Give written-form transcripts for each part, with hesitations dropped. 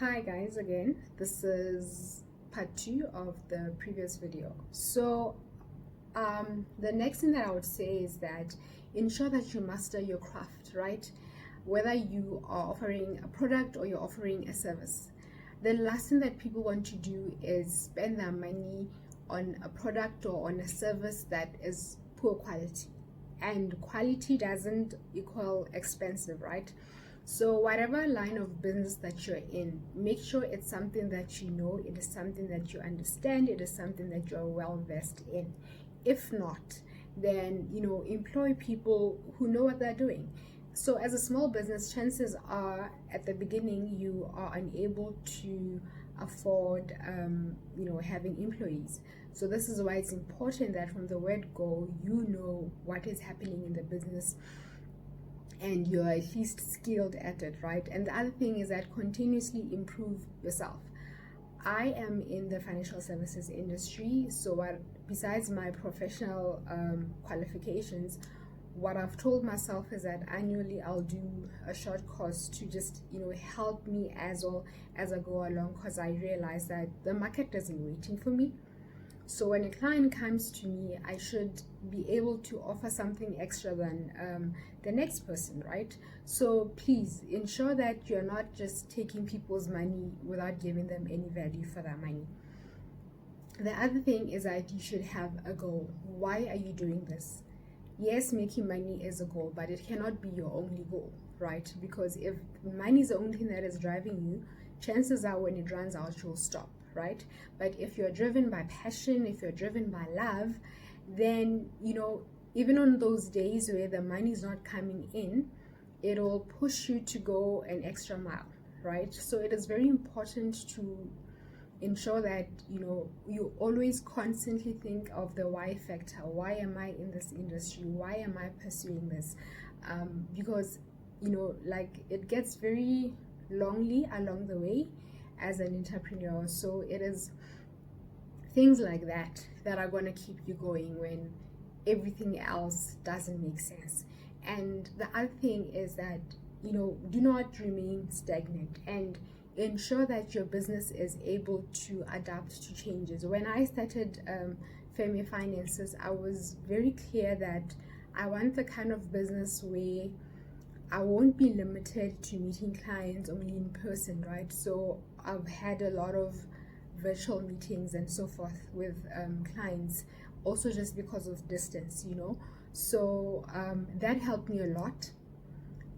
Hi guys, again, this is part 2 of the previous video. The next thing that I would say is that ensure that you master your craft, right? Whether you are offering a product or you're offering a service. The last thing that people want to do is spend their money on a product or on a service that is poor quality. And quality doesn't equal expensive, right? So whatever line of business that you're in, make sure it's something that you know, it is something that you understand, it is something that you're well versed in. If not, then employ people who know what they're doing. So as a small business, chances are at the beginning you are unable to afford having employees. So this is why it's important that from the word go, you know what is happening in the business and you're at least skilled at it, right? And the other thing is that continuously improve yourself. I am in the financial services industry, so besides my professional qualifications, what I've told myself is that annually I'll do a short course to just help me as well as I go along, because I realize that the market isn't waiting for me. So when a client comes to me, I should be able to offer something extra than the next person, right? So please ensure that you're not just taking people's money without giving them any value for their money. The other thing is that you should have a goal. Why are you doing this? Yes, making money is a goal, but it cannot be your only goal, right? Because if money is the only thing that is driving you, chances are when it runs out, you'll stop, right? But if you're driven by passion, if you're driven by love, then even on those days where the money is not coming in, it'll push you to go an extra mile, right? So it is very important to ensure that you always constantly think of the why factor. Why am I in this industry? Why am I pursuing this? Because like it gets very lonely along the way as an entrepreneur. So it is things like that that are going to keep you going when everything else doesn't make sense. And the other thing is that do not remain stagnant and ensure that your business is able to adapt to changes. When I started Femi Finances, I was very clear that I want the kind of business where I won't be limited to meeting clients only in person, right? So I've had a lot of virtual meetings and so forth with clients, also just because of distance, So that helped me a lot.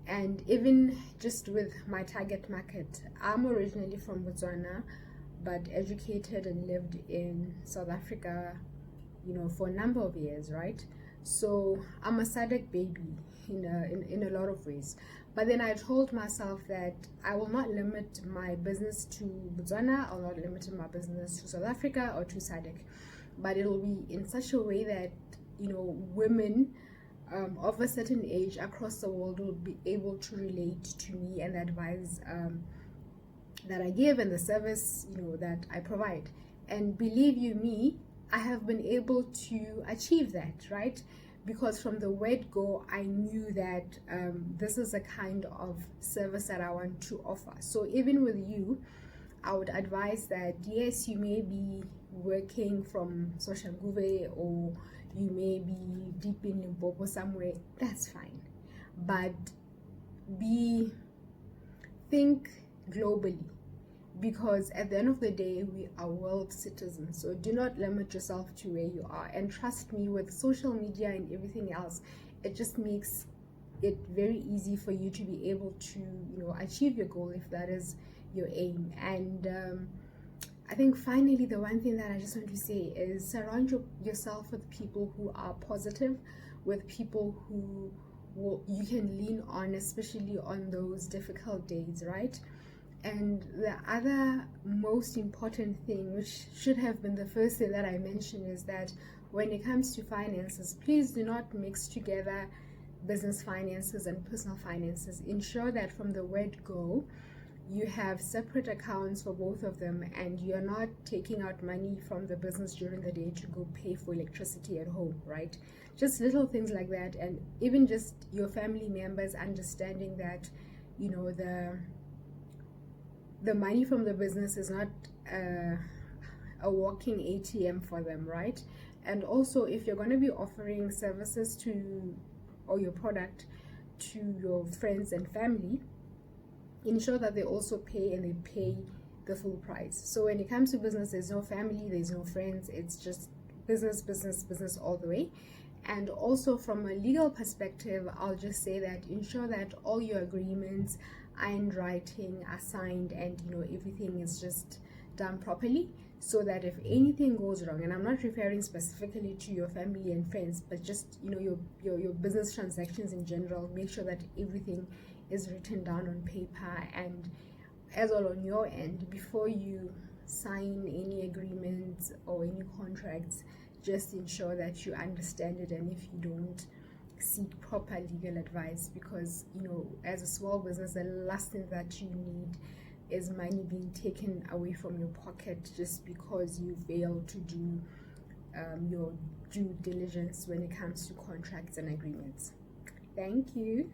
And even just with my target market, I'm originally from Botswana, but educated and lived in South Africa, for a number of years, right? So I'm a SADC baby in a lot of ways. But then I told myself that I will not limit my business to Botswana, I'll not limit my business to South Africa or to SADC, but it'll be in such a way that women of a certain age across the world will be able to relate to me and the advice that I give and the service that I provide. And believe you me, I have been able to achieve that, right? Because from the word go, I knew that this is a kind of service that I want to offer. So even with you, I would advise that yes, you may be working from Social Guve or you may be deep in Limpopo somewhere, that's fine. But think globally, because at the end of the day, we are world citizens. So do not limit yourself to where you are. And trust me, with social media and everything else, it just makes it very easy for you to be able to achieve your goal if that is your aim. And I think finally the one thing that I just want to say is surround yourself with people who are positive, with people who you can lean on, especially on those difficult days, right? And the other most important thing, which should have been the first thing that I mentioned, is that when it comes to finances, please do not mix together business finances and personal finances. Ensure that from the word go, you have separate accounts for both of them, and you're not taking out money from the business during the day to go pay for electricity at home, right? Just little things like that. And even just your family members understanding that the the money from the business is not a walking ATM for them, right? And also, if you're going to be offering services to, or your product to your friends and family, ensure that they also pay, and they pay the full price. So when it comes to business, there's no family, there's no friends, it's just business, business, business all the way. And also from a legal perspective, I'll just say that ensure that all your agreements are in writing, are signed, and everything is just done properly, so that if anything goes wrong, and I'm not referring specifically to your family and friends, but just your business transactions in general, make sure that everything is written down on paper, and as well on your end, before you sign any agreements or any contracts, just ensure that you understand it, and if you don't, seek proper legal advice, because as a small business, the last thing that you need is money being taken away from your pocket just because you fail to do your due diligence when it comes to contracts and agreements. Thank you.